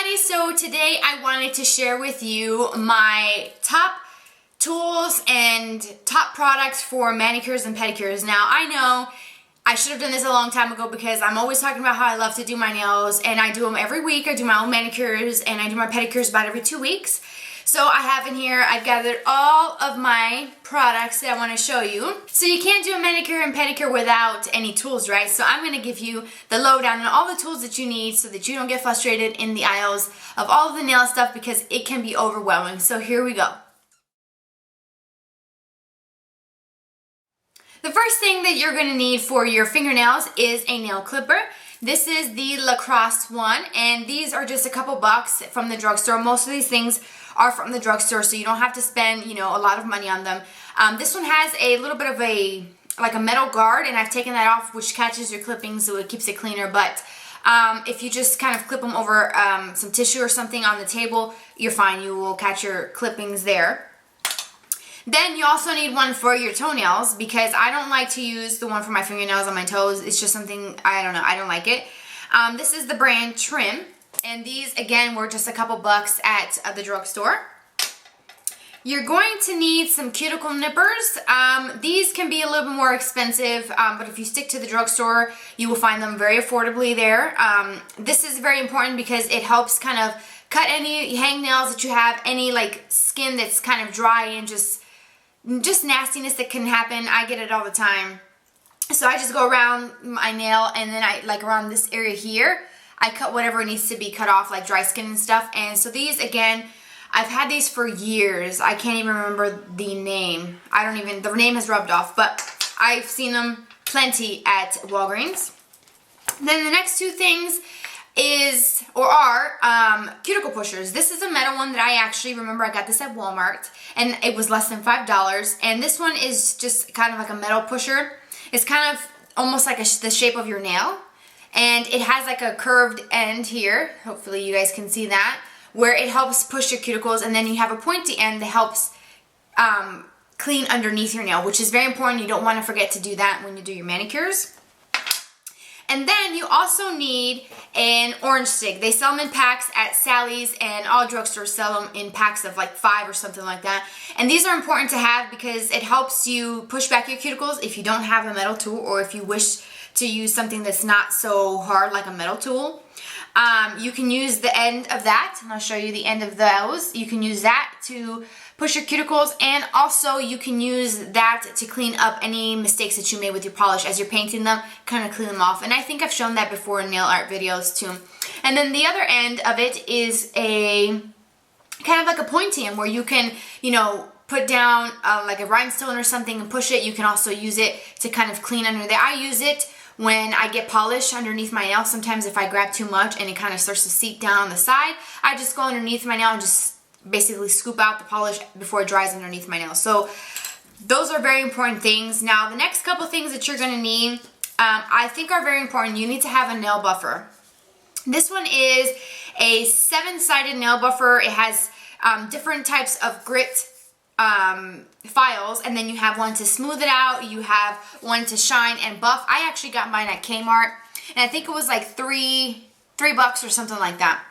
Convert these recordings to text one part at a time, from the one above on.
everybody, so today I wanted to share with you my top tools and top products for manicures and pedicures. Now I know I should have done this a long time ago because I'm always talking about how I love to do my nails, and I do them every week. I do my own manicures and I do my pedicures about every 2 weeks. So I have in here, I've gathered all of my products that I want to show you. So you can't do a manicure and pedicure without any tools, right? So I'm going to give you the lowdown on all the tools that you need so that you don't get frustrated in the aisles of all of the nail stuff, because it can be overwhelming. So here we go. The first thing that you're going to need for your fingernails is a nail clipper. This is the lacrosse one, and these are just a couple bucks from the drugstore. Most of these things are from the drugstore, so you don't have to spend, a lot of money on them. This one has a little bit of a metal guard, and I've taken that off, which catches your clippings, so it keeps it cleaner. But if you just kind of clip them over some tissue or something on the table, you're fine. You will catch your clippings there. Then you also need one for your toenails, because I don't like to use the one for my fingernails on my toes. It's just something, I don't know, I don't like it. This is the brand Trim, and these again were just a couple bucks at the drugstore. You're going to need some cuticle nippers. These can be a little bit more expensive, but if you stick to the drugstore, you will find them very affordably there. This is very important because it helps kind of cut any hangnails that you have, any skin that's kind of dry and just nastiness that can happen. I get it all the time. So I just go around my nail, and then around this area here, I cut whatever needs to be cut off, like dry skin and stuff. And so these, again, I've had these for years. I can't even remember the name. The name has rubbed off, but I've seen them plenty at Walgreens. Then the next two things are cuticle pushers. This is a metal one that I actually remember I got this at Walmart, and it was less than $5. And this one is just kind of like a metal pusher. It's kind of almost like the shape of your nail, and it has like a curved end here. Hopefully you guys can see that, where it helps push your cuticles, and then you have a pointy end that helps clean underneath your nail, which is very important. You don't want to forget to do that when you do your manicures. And then you also need an orange stick. They sell them in packs at Sally's, and all drugstores sell them in packs of 5 or something like that. And these are important to have because it helps you push back your cuticles if you don't have a metal tool, or if you wish to use something that's not so hard like a metal tool. You can use the end of that, and I'll show you the end of those. You can use that to push your cuticles, and also you can use that to clean up any mistakes that you made with your polish as you're painting them, kind of clean them off. And I think I've shown that before in nail art videos too. And then the other end of it is a kind of like a pointy end, where you can, put down like a rhinestone or something and push it. You can also use it to kind of clean under there. I use it when I get polish underneath my nail. Sometimes if I grab too much and it kind of starts to seep down on the side, I just go underneath my nail and just basically scoop out the polish before it dries underneath my nail. So those are very important things. Now the next couple things that you're going to need, I think are very important. You need to have a nail buffer. This one is a 7-sided nail buffer. It has different types of grit files, and then you have one to smooth it out, you have one to shine and buff. I actually got mine at Kmart, and I think it was like $3 or something like that.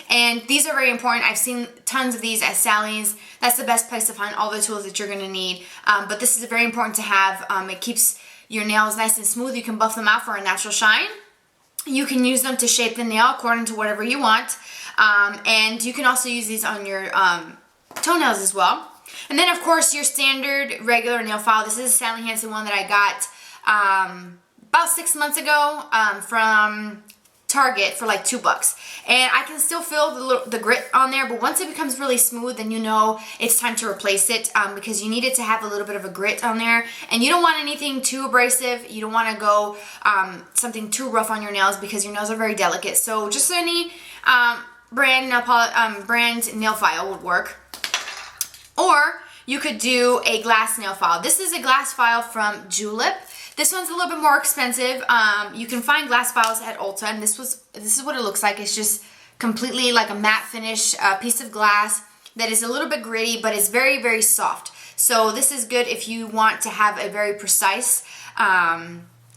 And these are very important. I've seen tons of these at Sally's. That's the best place to find all the tools that you're going to need. But this is very important to have. It keeps your nails nice and smooth. You can buff them out for a natural shine. You can use them to shape the nail according to whatever you want. And you can also use these on your toenails as well. And then, of course, your standard regular nail file. This is a Sally Hansen one that I got about 6 months ago from Target for like $2. And I can still feel the grit on there, but once it becomes really smooth, then you know it's time to replace it, because you need it to have a little bit of a grit on there, and you don't want anything too abrasive. You don't want to go something too rough on your nails, because your nails are very delicate. So just any brand nail file would work. Or you could do a glass nail file. This is a glass file from Julep. This one's a little bit more expensive. You can find glass files at Ulta, and this is what it looks like. It's just completely like a matte finish piece of glass that is a little bit gritty, but it's very, very soft. So this is good if you want to have a very precise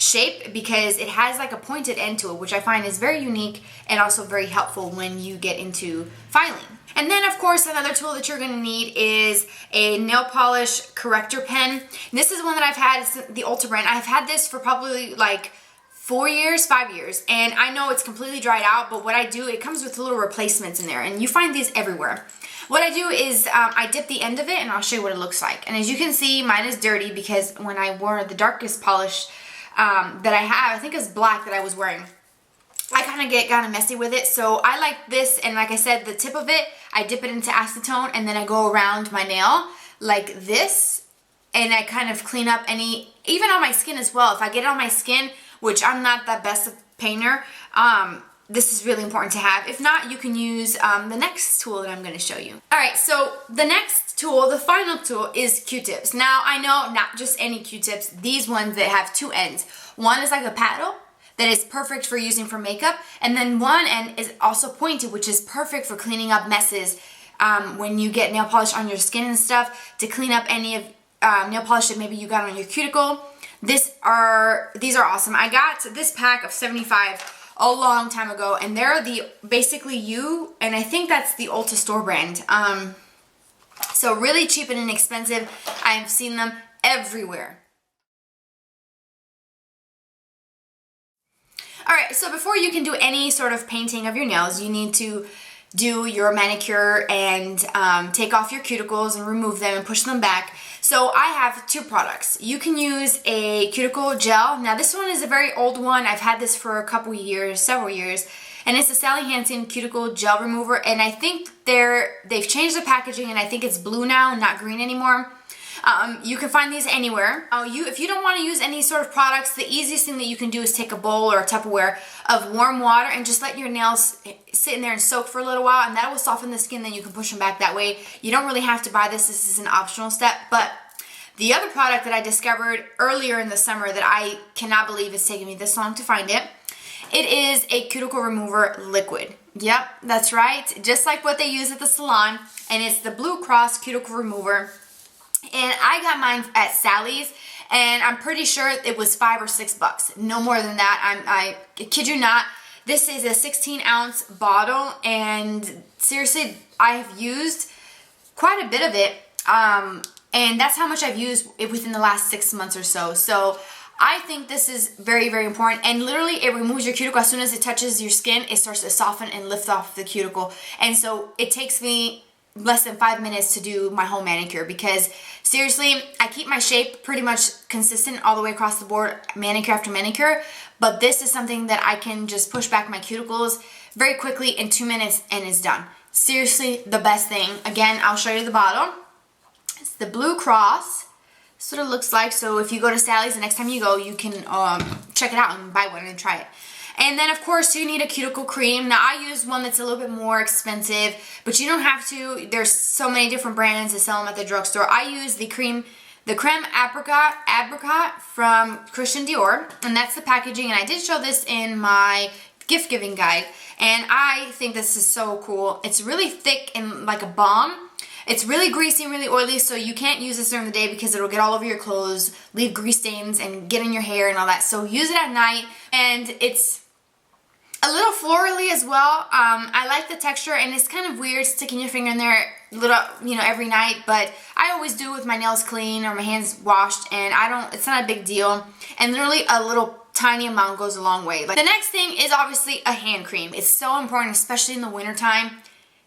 shape because it has like a pointed end to it, which I find is very unique and also very helpful when you get into filing. And then of course another tool that you're going to need is a nail polish corrector pen. And this is one that I've had, it's the Ulta brand. I've had this for probably like 4 years, 5 years, and I know it's completely dried out, but what I do, it comes with little replacements in there, and you find these everywhere. What I do is I dip the end of it, and I'll show you what it looks like. And as you can see, mine is dirty because when I wore the darkest polish that I have, I think it's black that I was wearing, I kind of get messy with it. So I like this, and like I said, the tip of it, I dip it into acetone, and then I go around my nail like this, and I kind of clean up any, even on my skin as well. If I get it on my skin, which I'm not the best of painter, this is really important to have. If not, you can use the next tool that I'm going to show you. Alright, so the next tool, the final tool, is Q-tips. Now, I know not just any Q-tips, these ones that have two ends. One is like a paddle that is perfect for using for makeup, and then one end is also pointed, which is perfect for cleaning up messes when you get nail polish on your skin and stuff, to clean up any of nail polish that maybe you got on your cuticle. These are awesome. I got this pack of 75 a long time ago, and they're the basically and I think that's the Ulta store brand. So really cheap and inexpensive. I have seen them everywhere. Alright, so before you can do any sort of painting of your nails, you need to do your manicure and take off your cuticles and remove them and push them back. So I have two products. You can use a cuticle gel. Now this one is a very old one. I've had this for a couple years, several years, and it's a Sally Hansen cuticle gel remover, and I think they've changed the packaging, and I think it's blue now, not green anymore. You can find these anywhere. If you don't want to use any sort of products, the easiest thing that you can do is take a bowl or a Tupperware of warm water and just let your nails sit in there and soak for a little while, and that will soften the skin. Then you can push them back that way. You don't really have to buy this. This is an optional step. But the other product that I discovered earlier in the summer that I cannot believe it's taken me this long to find it, it is a cuticle remover liquid. Yep, that's right. Just like what they use at the salon, and it's the Blue Cross cuticle remover. And I got mine at Sally's, and I'm pretty sure it was $5 or $6. No more than that. I kid you not. This is a 16-ounce bottle, and seriously, I have used quite a bit of it, and that's how much I've used it within the last 6 months or so. So I think this is very, very important, and literally it removes your cuticle. As soon as it touches your skin, it starts to soften and lift off the cuticle, and so it takes me less than 5 minutes to do my whole manicure, because seriously, I keep my shape pretty much consistent all the way across the board, manicure after manicure, but this is something that I can just push back my cuticles very quickly in 2 minutes and it's done. Seriously, the best thing. Again, I'll show you the bottle. It's the Blue Cross. That's what it looks like. So if you go to Sally's, the next time you go, you can check it out and buy one and try it. And then of course you need a cuticle cream. Now I use one that's a little bit more expensive, but you don't have to. There's so many different brands that sell them at the drugstore. I use the creme apricot from Christian Dior, and that's the packaging, and I did show this in my gift giving guide, and I think this is so cool. It's really thick and like a balm. It's really greasy and really oily, so you can't use this during the day because it'll get all over your clothes, leave grease stains, and get in your hair and all that. So use it at night, and it's a little florally as well. I like the texture, and it's kind of weird sticking your finger in there every night, but I always do with my nails clean or my hands washed, and it's not a big deal. And literally a little tiny amount goes a long way. Like, the next thing is obviously a hand cream. It's so important, especially in the wintertime.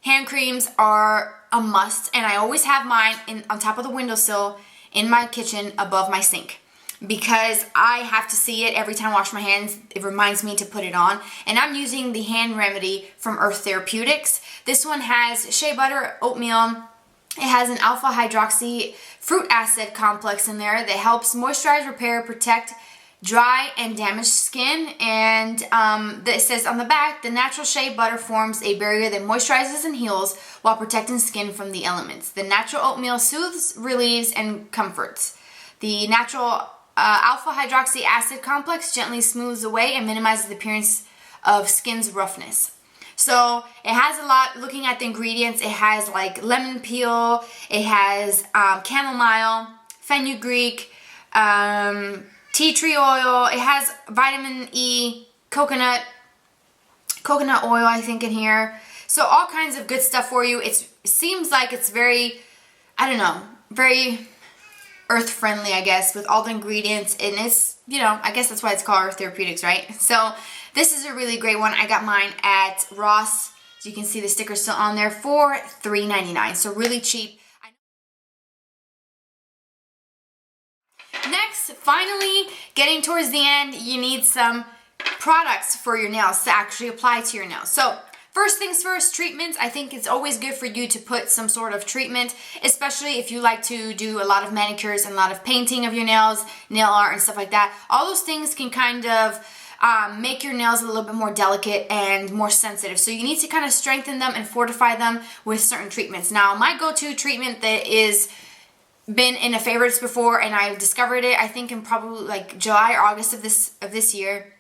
Hand creams are a must, and I always have mine on top of the windowsill in my kitchen above my sink, because I have to see it every time I wash my hands. It reminds me to put it on. And I'm using the Hand Remedy from Earth Therapeutics. This one has shea butter, oatmeal. It has an alpha hydroxy fruit acid complex in there that helps moisturize, repair, protect dry and damaged skin. And it says on the back, the natural shea butter forms a barrier that moisturizes and heals while protecting skin from the elements. The natural oatmeal soothes, relieves, and comforts. The natural alpha hydroxy acid complex gently smooths away and minimizes the appearance of skin's roughness. So it has a lot. Looking at the ingredients, it has like lemon peel, it has chamomile, fenugreek, tea tree oil. It has vitamin E, coconut oil, I think, in here. So all kinds of good stuff for you. It seems like it's very, I don't know, very earth friendly, I guess, with all the ingredients. And it's, you know, I guess that's why it's called Earth Therapeutics, right? So this is a really great one. I got mine at Ross. So you can see the sticker still on there for $3.99. So really cheap. Next, finally, getting towards the end, you need some products for your nails to actually apply to your nails. So first things first, treatments. I think it's always good for you to put some sort of treatment, especially if you like to do a lot of manicures and a lot of painting of your nails, nail art and stuff like that. All those things can kind of make your nails a little bit more delicate and more sensitive. So you need to kind of strengthen them and fortify them with certain treatments. Now, my go-to treatment that is been in a favorites before, and I discovered it I think in probably like July or August of this year,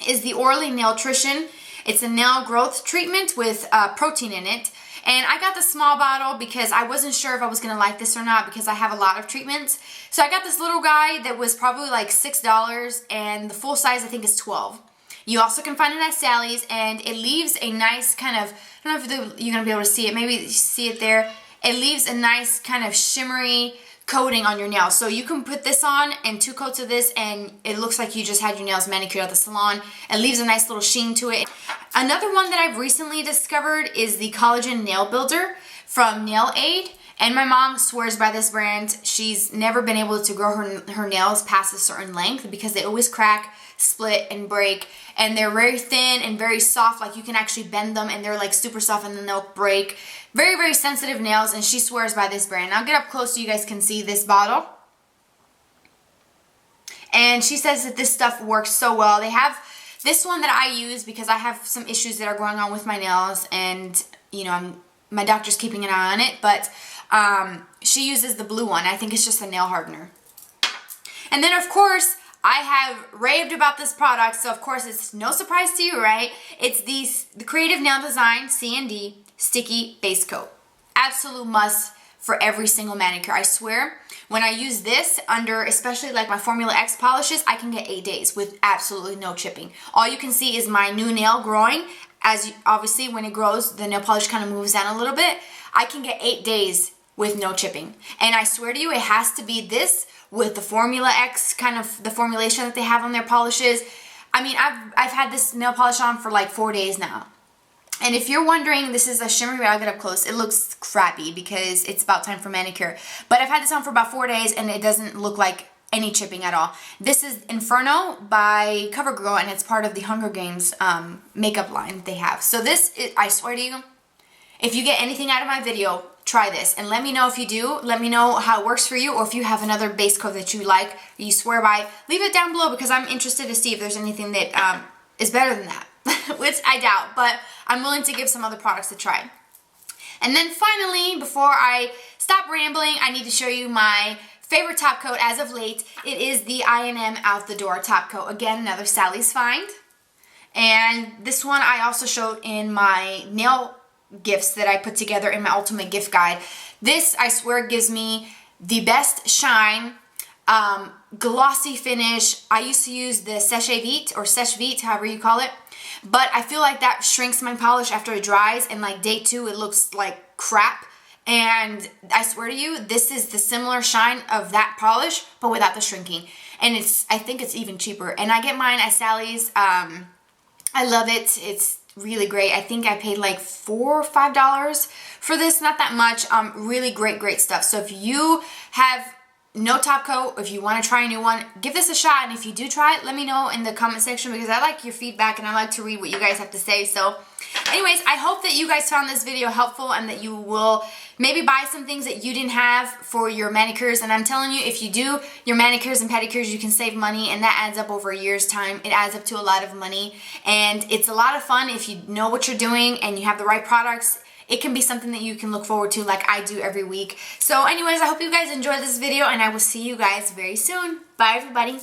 is the Orly Nailtrition. It's a nail growth treatment with protein in it, and I got the small bottle because I wasn't sure if I was gonna like this or not because I have a lot of treatments. So I got this little guy that was probably like $6, and the full size I think is 12. You also can find it at Sally's, and it leaves a nice kind of, I don't know if you're gonna be able to see it, maybe you see it there. It leaves a nice kind of shimmery coating on your nails. So you can put this on and 2 coats of this and it looks like you just had your nails manicured at the salon. It leaves a nice little sheen to it. Another one that I've recently discovered is the Collagen Nail Builder from Nail Aid. And my mom swears by this brand. She's never been able to grow her nails past a certain length because they always crack, split, and break. And they're very thin and very soft. Like you can actually bend them and they're like super soft and then they'll break. Very, very sensitive nails, and she swears by this brand. I'll get up close so you guys can see this bottle. And she says that this stuff works so well. They have this one that I use because I have some issues that are going on with my nails, and you know, my doctor's keeping an eye on it, but she uses the blue one. I think it's just a nail hardener. And then of course, I have raved about this product, so of course it's no surprise to you, right? It's the Creative Nail Design C&D Sticky Base Coat. Absolute must for every single manicure. I swear, when I use this under, especially like my Formula X polishes, I can get 8 days with absolutely no chipping. All you can see is my new nail growing. Obviously, when it grows, the nail polish kind of moves down a little bit. I can get 8 days with no chipping. And I swear to you, it has to be this with the Formula X, kind of the formulation that they have on their polishes. I mean, I've had this nail polish on for like 4 days now. And if you're wondering, this is a shimmery, I'll get up close. It looks crappy because it's about time for manicure. But I've had this on for about 4 days and it doesn't look like any chipping at all. This is Inferno by CoverGirl, and it's part of the Hunger Games makeup line that they have. So this, I swear to you, if you get anything out of my video, try this. And let me know if you do. Let me know how it works for you, or if you have another base coat that you like, that you swear by. Leave it down below because I'm interested to see if there's anything that is better than that. Which I doubt, but I'm willing to give some other products a try. And then finally, before I stop rambling, I need to show you my favorite top coat as of late. It is the I&M Out the Door top coat. Again, another Sally's find. And this one I also showed in my nail gifts that I put together in my ultimate gift guide. This, I swear, gives me the best shine, glossy finish. I used to use the Sèche Vite or Sèche Vite, however you call it. But I feel like that shrinks my polish after it dries, and like day 2 it looks like crap. And I swear to you, this is the similar shine of that polish, but without the shrinking. And I think it's even cheaper. And I get mine at Sally's. I love it. It's really great. I think I paid like $4 or $5 for this, not that much. Really great stuff. So if you have no top coat, if you want to try a new one, give this a shot. And if you do try it, let me know in the comment section because I like your feedback and I like to read what you guys have to say. So anyways, I hope that you guys found this video helpful and that you will maybe buy some things that you didn't have for your manicures. And I'm telling you, if you do your manicures and pedicures, you can save money, and that adds up over a year's time. It adds up to a lot of money, and it's a lot of fun if you know what you're doing and you have the right products. It can be something that you can look forward to like I do every week. So anyways, I hope you guys enjoyed this video, and I will see you guys very soon. Bye everybody.